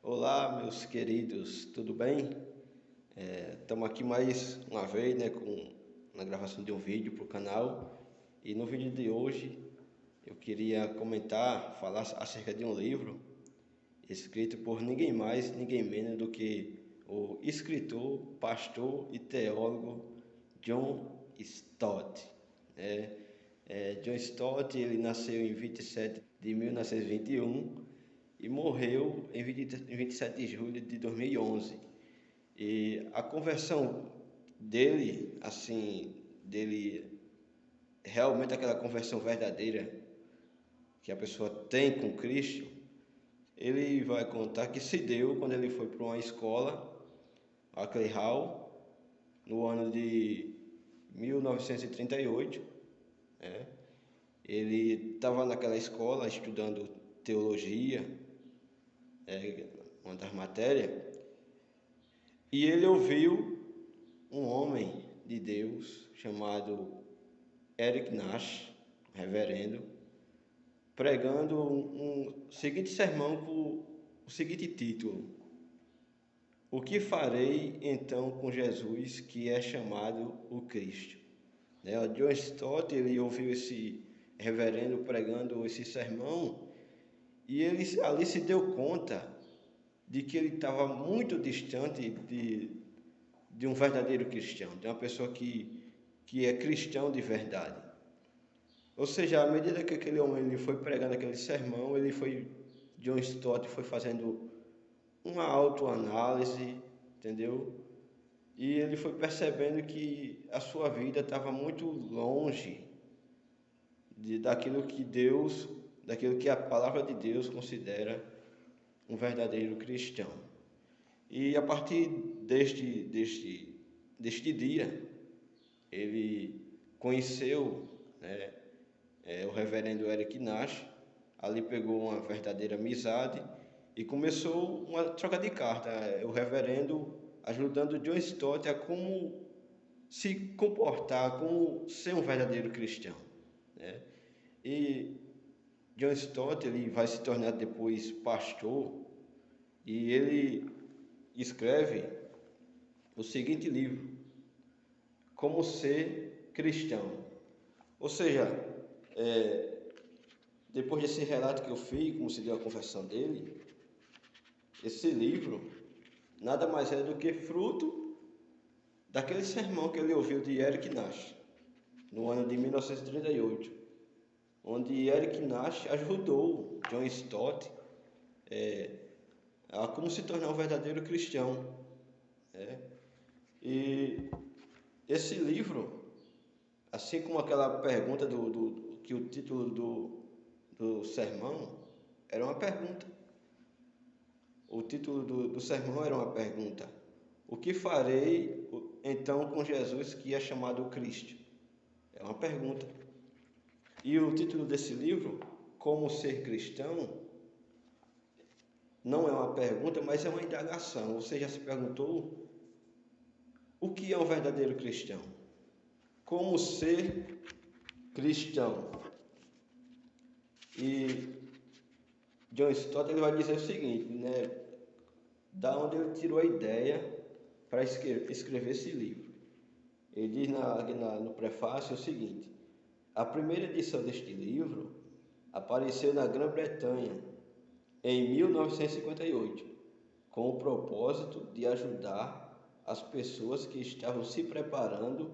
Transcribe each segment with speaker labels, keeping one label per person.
Speaker 1: Olá, meus queridos, tudo bem? Estamos aqui mais uma vez, né, na gravação de um vídeo para o canal. E no vídeo de hoje eu queria falar acerca de um livro escrito por ninguém mais, ninguém menos do que o escritor, pastor e teólogo John Stott. né? John Stott, ele nasceu em 27 de 1921 e morreu em 27 de julho de 2011. E a conversão dele, assim, dele realmente aquela conversão verdadeira que a pessoa tem com Cristo, ele vai contar que se deu quando ele foi para uma escola, a Clay Hall, no ano de 1938. né? Ele estava naquela escola estudando teologia, uma das matérias, e ele ouviu um homem de Deus chamado Eric Nash, reverendo, pregando um seguinte sermão com o seguinte título: O que farei então com Jesus, que é chamado o Cristo? O John Stott, ele ouviu esse reverendo pregando esse sermão e ele ali se deu conta de que ele estava muito distante de um verdadeiro cristão, de uma pessoa que é cristão de verdade. Ou seja, à medida que aquele homem ele foi pregando aquele sermão, John Stott foi fazendo uma autoanálise, entendeu? E ele foi percebendo que a sua vida estava muito longe daquilo que a palavra de Deus considera um verdadeiro cristão. E a partir deste dia, ele conheceu, o reverendo Eric Nash. Ali pegou uma verdadeira amizade e começou uma troca de carta. O reverendo ajudando John Stott a como se comportar, como ser um verdadeiro cristão. né? E John Stott ele vai se tornar depois pastor e ele escreve o seguinte livro: Como Ser Cristão. Ou seja, depois desse relato que eu fiz, como se deu a confissão dele, esse livro nada mais é do que fruto daquele sermão que ele ouviu de Eric Nash, no ano de 1938, onde Eric Nash ajudou John Stott a como se tornar um verdadeiro cristão. E esse livro, assim como aquela pergunta que o título do sermão era uma pergunta. O título do sermão era uma pergunta: O que farei então com Jesus, que é chamado Cristo? É uma pergunta. E o título desse livro, Como Ser Cristão, não é uma pergunta, mas é uma indagação. Você já se perguntou o que é um verdadeiro cristão? Como ser cristão? E John Stott ele vai dizer o seguinte, da onde ele tirou a ideia para escrever esse livro. Ele diz no prefácio o seguinte: a primeira edição deste livro apareceu na Grã-Bretanha em 1958, com o propósito de ajudar as pessoas que estavam se preparando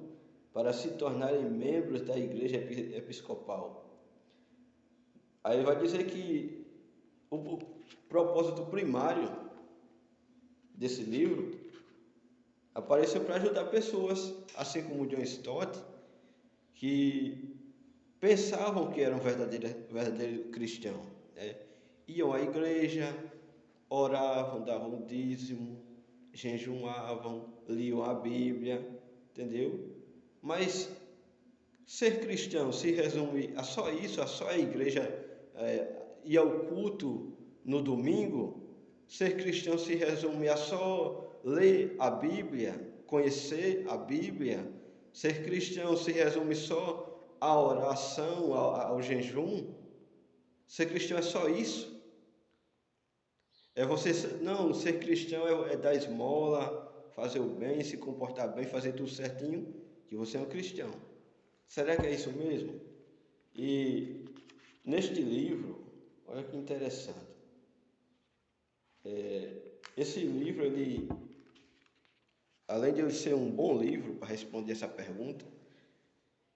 Speaker 1: para se tornarem membros da Igreja Episcopal. Aí ele vai dizer que o propósito primário desse livro apareceu para ajudar pessoas, assim como John Stott, que pensavam que eram verdadeiro cristão. Iam à igreja, oravam, davam dízimo, jejuavam, liam a Bíblia, entendeu? Mas ser cristão se resume a só isso, a só a igreja ir ao culto no domingo. Ser cristão se resume a só ler a Bíblia, conhecer a Bíblia. Ser cristão se resume só à oração, ao jejum. Ser cristão é só isso? Não, ser cristão é dar esmola, fazer o bem, se comportar bem, fazer tudo certinho, que você é um cristão. Será que é isso mesmo? E neste livro, olha que interessante. Esse livro, além de ele ser um bom livro para responder essa pergunta,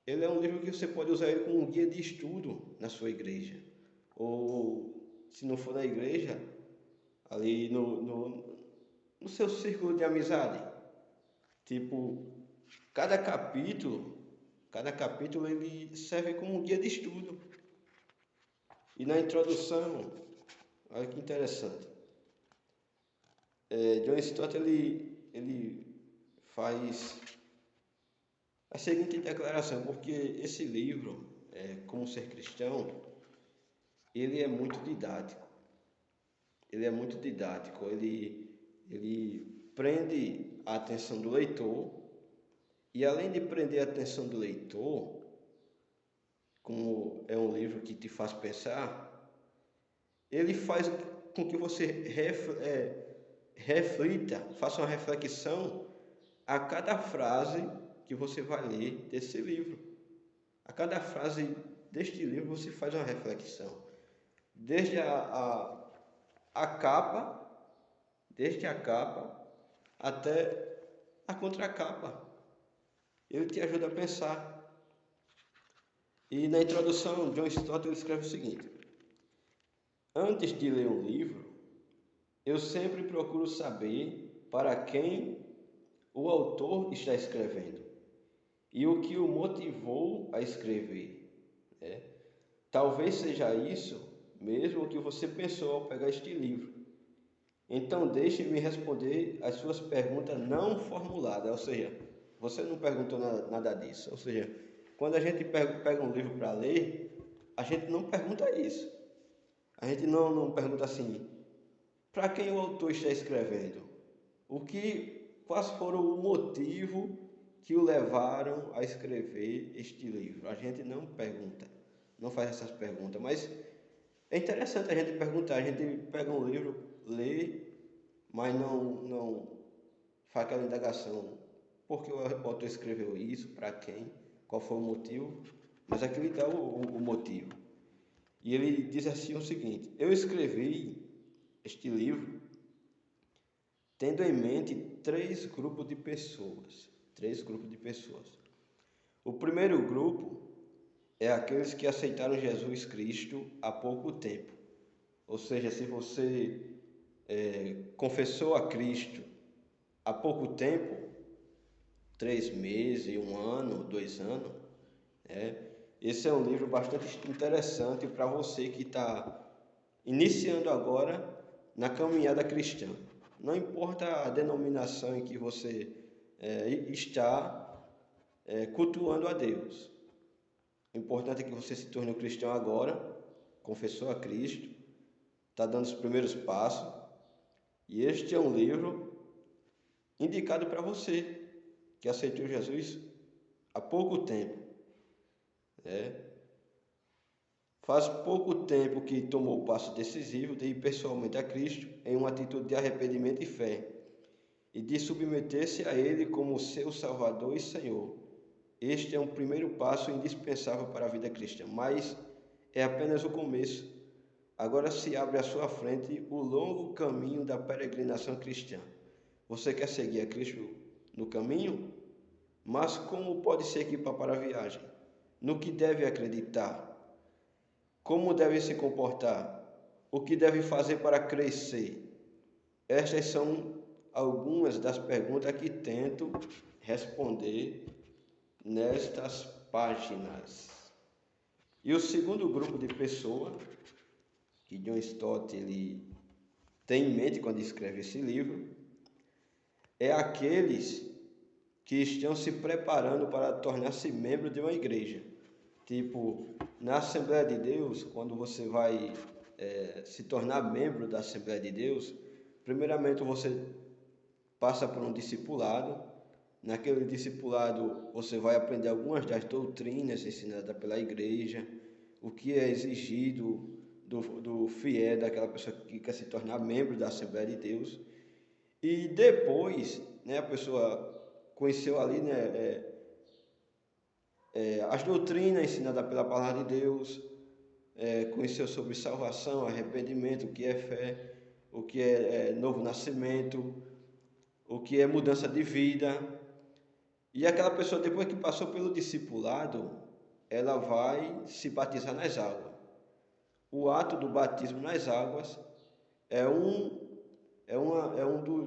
Speaker 1: ele é um livro que você pode usar ele como um guia de estudo na sua igreja. Ou, se não for na igreja, ali no seu círculo de amizade. Tipo, cada capítulo, cada capítulo ele serve como um guia de estudo. E na introdução, olha que interessante. John Stott ele faz a seguinte declaração, porque esse livro, Como Ser Cristão, ele é muito didático. Ele é muito didático, ele prende a atenção do leitor e além de prender a atenção do leitor, como é um livro que te faz pensar, ele faz com que você reflita, faça uma reflexão a cada frase que você vai ler desse livro. A cada frase deste livro você faz uma reflexão. Desde a capa, desde a capa até a contracapa. Ele te ajuda a pensar. E na introdução, John Stott escreve o seguinte: antes de ler um livro, eu sempre procuro saber para quem o autor está escrevendo e o que o motivou a escrever. Talvez seja isso mesmo que você pensou ao pegar este livro. Então deixe-me responder as suas perguntas não formuladas, ou seja, você não perguntou nada disso. Ou seja, quando a gente pega um livro para ler, a gente não pergunta isso. A gente não pergunta assim, para quem o autor está escrevendo? Quais foram o motivo que o levaram a escrever este livro? A gente não pergunta, não faz essas perguntas, mas é interessante a gente perguntar. A gente pega um livro, lê, mas não faz aquela indagação. Por que o autor escreveu isso? Para quem? Qual foi o motivo? Mas aqui ele dá o motivo. E ele diz assim o seguinte: eu escrevi este livro tendo em mente três grupos de pessoas. Três grupos de pessoas. O primeiro grupo é aqueles que aceitaram Jesus Cristo há pouco tempo. Ou seja, se você confessou a Cristo há pouco tempo, 3 meses, 1 ano, 2 anos, esse é um livro bastante interessante para você que está iniciando agora na caminhada cristã. Não importa a denominação em que você está cultuando a Deus. O importante é que você se torne um cristão agora, confessou a Cristo, está dando os primeiros passos. E este é um livro indicado para você que aceitou Jesus há pouco tempo. Faz pouco tempo que tomou o passo decisivo de ir pessoalmente a Cristo em uma atitude de arrependimento e fé, e de submeter-se a Ele como seu Salvador e Senhor. Este é um primeiro passo indispensável para a vida cristã, mas é apenas o começo. Agora se abre à sua frente o longo caminho da peregrinação cristã. Você quer seguir a Cristo no caminho? Mas como pode se equipar para a viagem? No que deve acreditar? Como deve se comportar? O que deve fazer para crescer? Estas são algumas das perguntas que tento responder nestas páginas. E o segundo grupo de pessoas que John Stott ele tem em mente quando escreve esse livro é aqueles que estão se preparando para tornar-se membro de uma igreja. Tipo, na Assembleia de Deus, quando você vai se tornar membro da Assembleia de Deus, primeiramente você passa por um discipulado. Naquele discipulado você vai aprender algumas das doutrinas ensinadas pela igreja, o que é exigido do fiel, daquela pessoa que quer se tornar membro da Assembleia de Deus. E depois, né, a pessoa conheceu ali, né, as doutrinas ensinadas pela palavra de Deus, conheceu sobre salvação, arrependimento, o que é fé, o que é novo nascimento, o que é mudança de vida. E aquela pessoa, depois que passou pelo discipulado, ela vai se batizar nas águas. O ato do batismo nas águas é um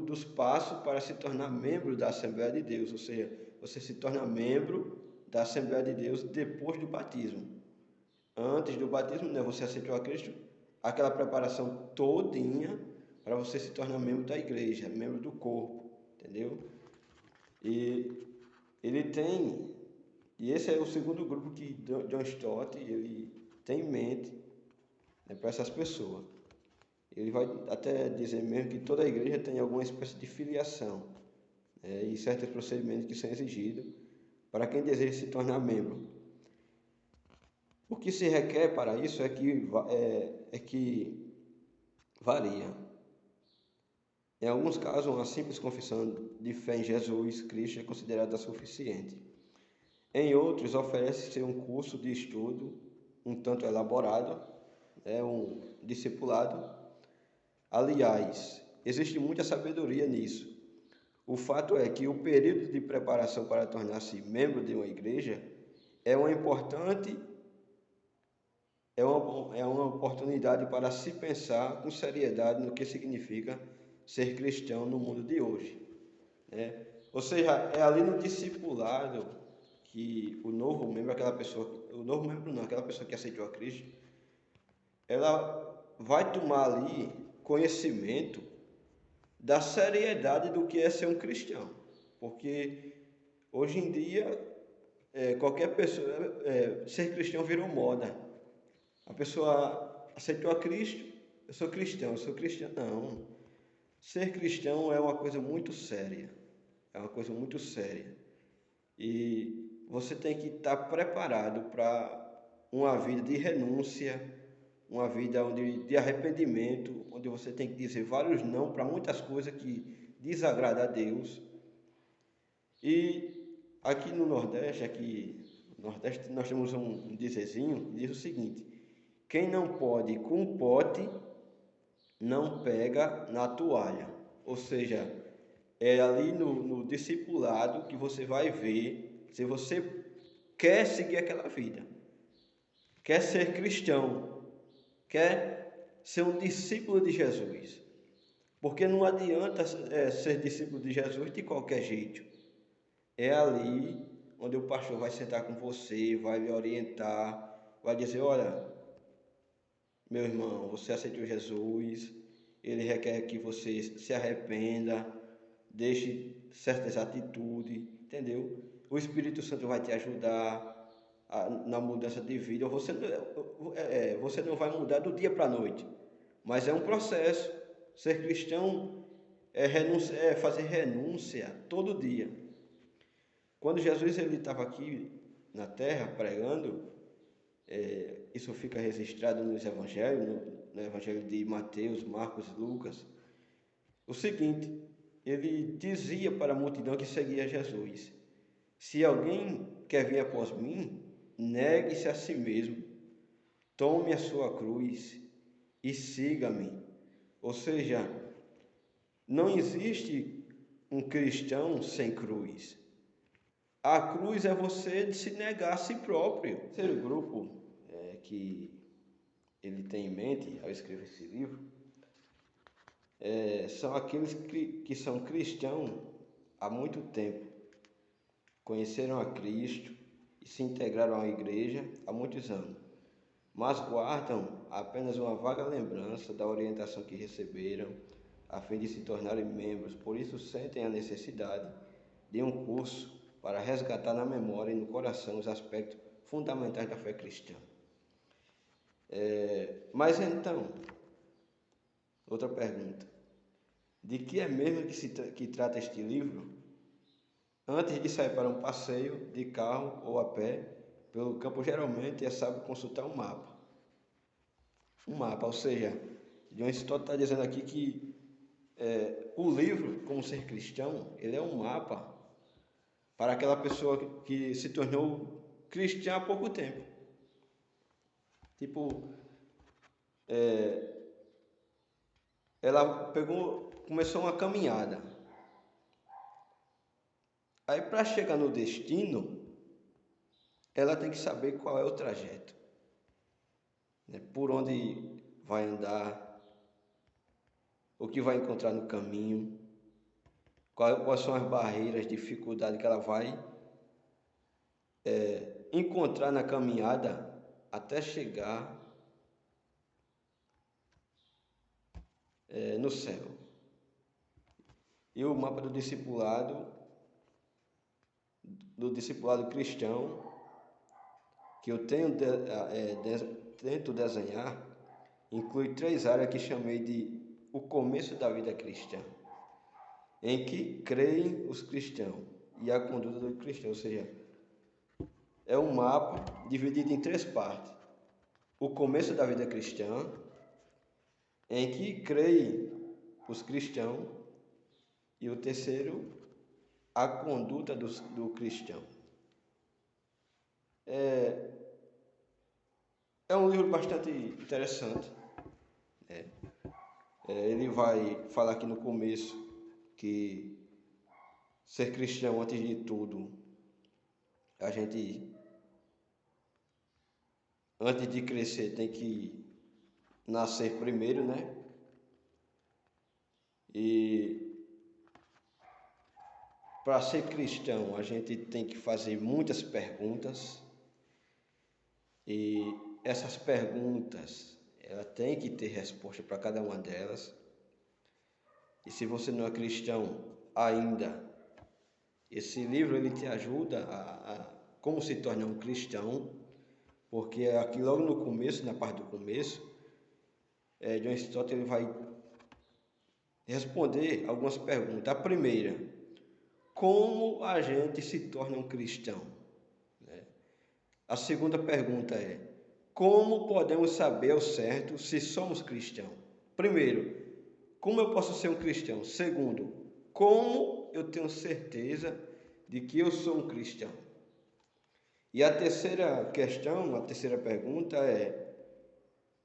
Speaker 1: dos passos para se tornar membro da Assembleia de Deus, ou seja, você se torna membro da Assembleia de Deus depois do batismo. Antes do batismo, né, você aceitou a Cristo, aquela preparação todinha para você se tornar membro da igreja, membro do corpo, entendeu? E ele tem, e esse é o segundo grupo que John Stott ele tem em mente, né, para essas pessoas. Ele vai até dizer mesmo que toda a igreja tem alguma espécie de filiação, e certos procedimentos que são exigidos para quem deseja se tornar membro. O que se requer para isso é que varia. Em alguns casos, uma simples confissão de fé em Jesus Cristo é considerada suficiente. Em outros, oferece-se um curso de estudo um tanto elaborado, um discipulado. Aliás, existe muita sabedoria nisso. O fato é que o período de preparação para tornar-se membro de uma igreja é uma oportunidade para se pensar com seriedade no que significa ser cristão no mundo de hoje, né? Ou seja, é ali no discipulado que o novo membro, aquela pessoa que aceitou a Cristo, ela vai tomar ali conhecimento da seriedade do que é ser um cristão, porque hoje em dia qualquer pessoa, ser cristão virou moda. A pessoa aceitou a Cristo, eu sou cristão. Não. Ser cristão é uma coisa muito séria. É uma coisa muito séria. E você tem que estar preparado para uma vida de renúncia, uma vida de arrependimento, onde você tem que dizer vários não para muitas coisas que desagradam a Deus. E aqui no Nordeste nós temos um dizerzinho que diz o seguinte: quem não pode com pote, não pega na toalha. Ou seja, é ali no discipulado que você vai ver se você quer seguir aquela vida, quer ser cristão, quer ser um discípulo de Jesus. Porque não adianta ser discípulo de Jesus de qualquer jeito. É ali onde o pastor vai sentar com você, vai lhe orientar, vai dizer: olha, meu irmão, você aceitou Jesus, ele requer que você se arrependa, deixe certas atitudes, entendeu? O Espírito Santo vai te ajudar na mudança de vida. Você não vai mudar do dia para a noite, mas é um processo. Ser cristão é fazer renúncia todo dia. Quando Jesus estava aqui na terra pregando, isso fica registrado nos evangelhos, no evangelho de Mateus, Marcos, Lucas, o seguinte: ele dizia para a multidão que seguia Jesus: se alguém quer vir após mim, negue-se a si mesmo, tome a sua cruz e siga-me. Ou seja, não existe um cristão sem cruz. A cruz é você se negar a si próprio. O terceiro grupo que ele tem em mente ao escrever esse livro são aqueles que são cristãos há muito tempo, conheceram a Cristo e se integraram à igreja há muitos anos, mas guardam apenas uma vaga lembrança da orientação que receberam a fim de se tornarem membros. Por isso sentem a necessidade de um curso para resgatar na memória e no coração os aspectos fundamentais da fé cristã. Mas então, outra pergunta: de que é mesmo que trata este livro? Antes de sair para um passeio de carro ou a pé pelo campo, geralmente é sábio consultar um mapa. um mapa, ou seja, John Stott está dizendo aqui que o livro, como ser cristão, ele é um mapa para aquela pessoa que se tornou cristã há pouco tempo. Tipo, ela começou uma caminhada. Aí para chegar no destino, ela tem que saber qual é o trajeto, né? Por onde vai andar, o que vai encontrar no caminho, quais são as barreiras, dificuldades que ela vai encontrar na caminhada até chegar no céu. E o mapa do discipulado cristão, que eu tento desenhar, inclui 3 áreas que chamei de o começo da vida cristã, em que creem os cristãos e a conduta do cristão, ou seja, é um mapa dividido em 3 partes. O começo da vida cristã, em que creem os cristãos, e o terceiro, a conduta do cristão. É um livro bastante interessante. Ele vai falar aqui no começo que ser cristão, antes de tudo, a gente, antes de crescer, tem que nascer primeiro, né? E para ser cristão, a gente tem que fazer muitas perguntas. E essas perguntas, ela tem que ter resposta para cada uma delas. E se você não é cristão ainda, esse livro ele te ajuda a como se tornar um cristão, porque aqui logo no começo, na parte do começo, John Stott ele vai responder algumas perguntas. A primeira, como a gente se torna um cristão? A segunda pergunta é, como podemos saber ao certo se somos cristãos? Primeiro, como eu posso ser um cristão? Segundo, como eu tenho certeza de que eu sou um cristão? E a terceira questão, a terceira pergunta é,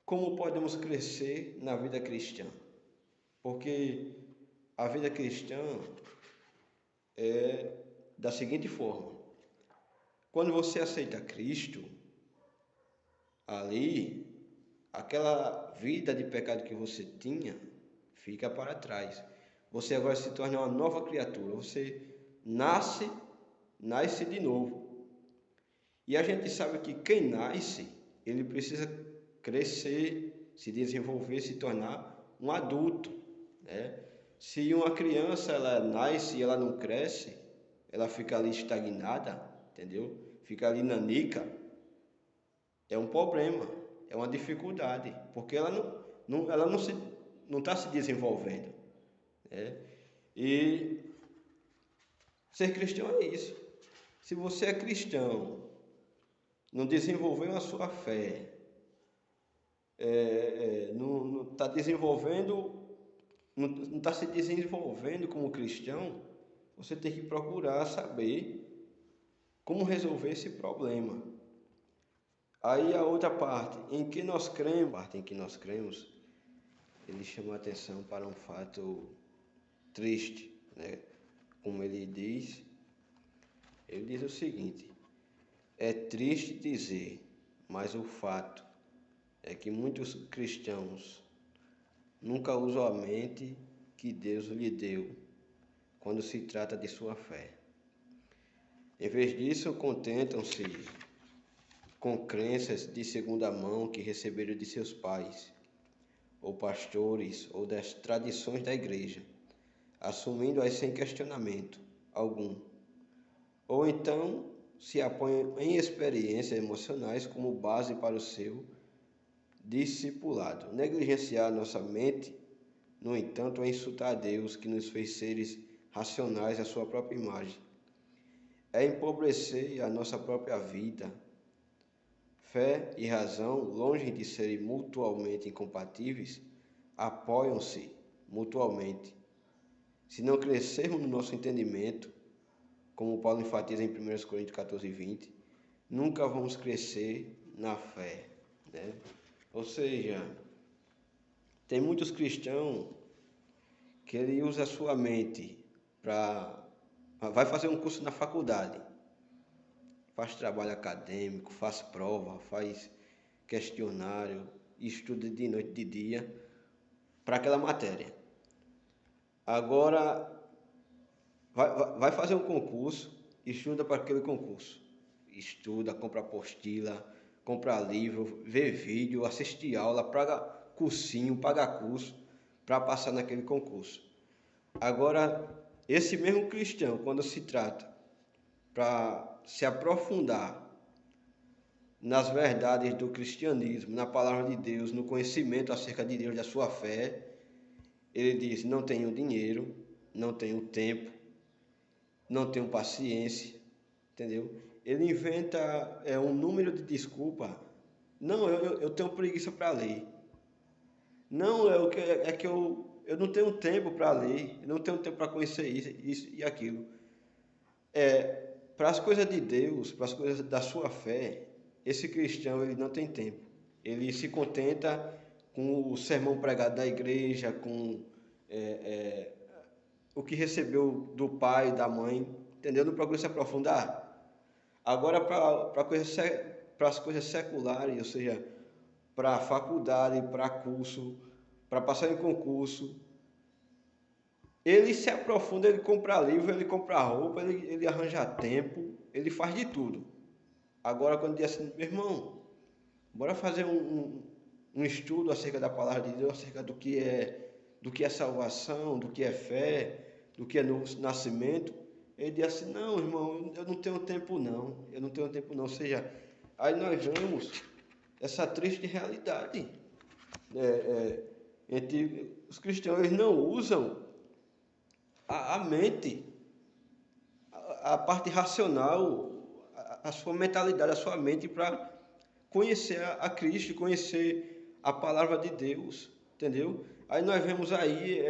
Speaker 1: como podemos crescer na vida cristã? Porque a vida cristã é da seguinte forma: quando você aceita Cristo, ali, aquela vida de pecado que você tinha fica para trás. Você agora se torna uma nova criatura. Você nasce de novo. E a gente sabe que quem nasce, ele precisa crescer, se desenvolver, se tornar um adulto, né? Se uma criança ela nasce e ela não cresce, ela fica ali estagnada, entendeu? Fica ali nanica, é um problema, é uma dificuldade, porque ela não está se desenvolvendo, né? E ser cristão é isso. Se você é cristão, não desenvolveu a sua fé, não está desenvolvendo, não está se desenvolvendo como cristão, você tem que procurar saber como resolver esse problema. Aí a outra parte em que nós cremos, ele chama a atenção para um fato triste, né? Como ele diz o seguinte: é triste dizer, mas o fato é que muitos cristãos nunca usam a mente que Deus lhe deu quando se trata de sua fé. Em vez disso, contentam-se com crenças de segunda mão que receberam de seus pais, ou pastores, ou das tradições da igreja, assumindo-as sem questionamento algum. Ou então se apoiam em experiências emocionais como base para o seu discipulado. Negligenciar nossa mente, no entanto, é insultar a Deus, que nos fez seres racionais à sua própria imagem. É empobrecer a nossa própria vida, Fé e razão, longe de serem mutuamente incompatíveis, apoiam-se mutuamente. Se não crescermos no nosso entendimento, como Paulo enfatiza em 1 Coríntios 14:20, nunca vamos crescer na fé, né? Ou seja, tem muitos cristãos que ele usa a sua mente vai fazer um curso na faculdade, faz trabalho acadêmico, faz prova, faz questionário, estuda de noite, de dia, para aquela matéria. Agora, vai fazer um concurso, estuda para aquele concurso. Estuda, compra apostila, compra livro, vê vídeo, assiste aula, paga cursinho, paga curso para passar naquele concurso. Agora, esse mesmo cristão, quando se trata para se aprofundar nas verdades do cristianismo, na palavra de Deus, no conhecimento acerca de Deus, da sua fé, ele diz: não tenho dinheiro, não tenho tempo, não tenho paciência, entendeu? Ele inventa um número de desculpa. Não, eu tenho preguiça para ler. Não, é que eu não tenho tempo para ler, eu não tenho tempo para conhecer isso e aquilo. Para as coisas de Deus, para as coisas da sua fé, esse cristão ele não tem tempo. Ele se contenta com o sermão pregado da igreja, com o que recebeu do pai, da mãe, entendeu? Não procura se aprofundar. Agora, para as coisas seculares, ou seja, para faculdade, para curso, para passar em concurso, ele se aprofunda, ele compra livro, ele compra roupa, ele arranja tempo, ele faz de tudo. Agora, quando diz assim, meu irmão, bora fazer um estudo acerca da palavra de Deus, acerca do que é salvação, do que é fé, do que é novo nascimento. Ele diz assim, não, irmão, eu não tenho tempo não, eu não tenho tempo não. Ou seja, aí nós vemos essa triste realidade. Entre os cristãos, eles não usam a mente, a parte racional, a sua mentalidade, a sua mente para conhecer a Cristo, conhecer a palavra de Deus, entendeu? Aí nós vemos aí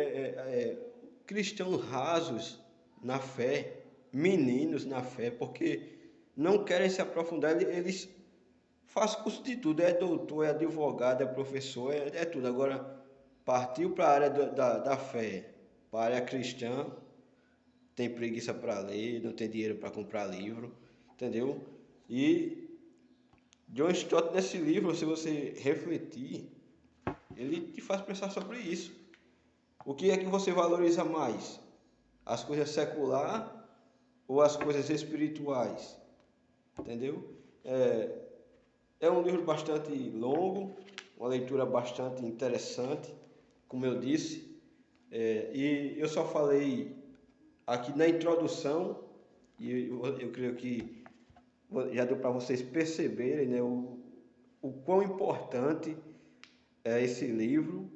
Speaker 1: cristãos rasos na fé, meninos na fé, porque não querem se aprofundar, eles fazem curso de tudo, é doutor, é advogado, é professor, é tudo. Agora, partiu para a área da fé, para a área cristã, tem preguiça para ler, não tem dinheiro para comprar livro, entendeu? E John Stott, nesse livro, se você refletir, ele te faz pensar sobre isso. O que é que você valoriza mais? As coisas seculares ou as coisas espirituais? Entendeu? É um livro bastante longo, uma leitura bastante interessante, como eu disse. E eu só falei aqui na introdução, e eu creio que já deu para vocês perceberem, né, o quão importante é esse livro,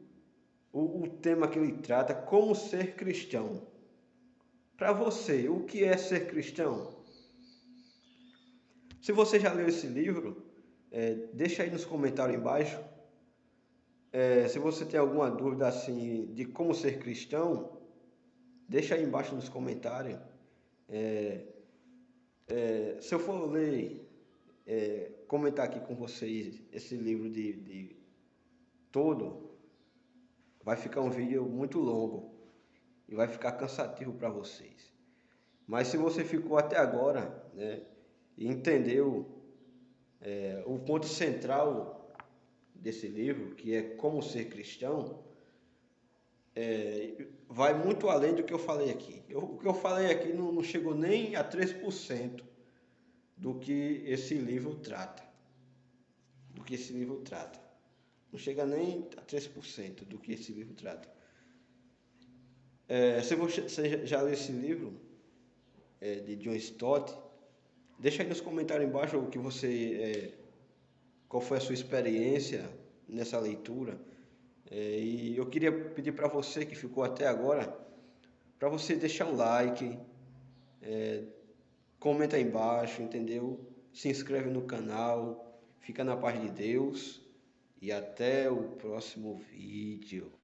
Speaker 1: o tema que ele trata, como ser cristão. Para você, o que é ser cristão? Se você já leu esse livro, deixa aí nos comentários embaixo. Se você tem alguma dúvida assim de como ser cristão, deixa aí embaixo nos comentários. Se eu for ler, comentar aqui com vocês esse livro de todo, vai ficar um vídeo muito longo e vai ficar cansativo para vocês. Mas se você ficou até agora, né, e entendeu o ponto central desse livro, que é como ser cristão, vai muito além do que eu falei aqui. O que eu falei aqui não chegou nem a 3% do que esse livro trata. Não chega nem a 3% do que esse livro trata. Se você já leu esse livro de John Stott, deixa aí nos comentários embaixo o que qual foi a sua experiência nessa leitura. E eu queria pedir para você que ficou até agora, para você deixar um like, comenta aí embaixo, entendeu? Se inscreve no canal, Fica na paz de Deus e até o próximo vídeo.